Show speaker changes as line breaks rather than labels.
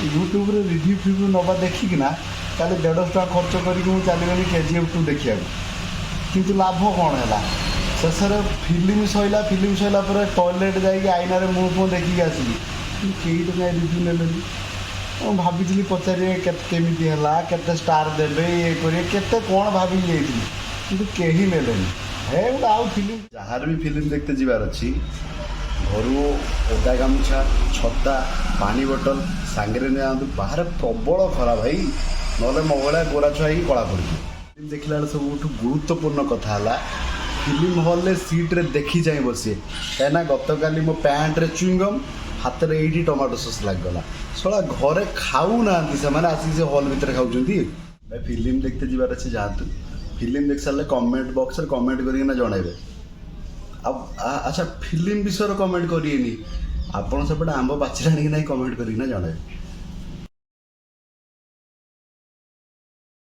YouTube रे review फिव्यू नवा देखिकिना ताले 150 टका खर्च करके मुझे चलीगली KGF 2 देखा किंतु लाभ कौन है शेष फिल्म सैला पर टॉयलेट जाकि आईनारे मुँह मुँह देखिक आसली कई तो क्या रिव्यू ने भाभी पचारे केमी है स्टार देवे ये करेंगे केते कौन भाभी कि कहीं ने हे गोटे आउ फिल्म जार भी फिल्म देखते जीवार अच्छी घर ओदा गामुछा छता पानी बोतल सांगे नि बाहर प्रबल खरा भाई ना मगड़ा गोरा छुआ ही कला पड़ी फिल्म देखला सब गुरुत्वपूर्ण कथा है फिल्म हॉल में सीट्रे देखी जाए बसी कहीं गतकाली मो पैंट रे चुईंगम हाथ में ये टमाटो सस लगगला सला घरे खाऊ ना से आसिक से हॉल भितर खाऊँ भाई फिल्म देखते जीवार अच्छे जातु फिल्म देख सारे कमेंट बॉक्स रे कमेंट करके जनइबे अब अच्छा फिल्म विषय कमेंट करिए आपन सेपटे आंब पाचिलानी कि नहीं कमेंट करके जनइबे।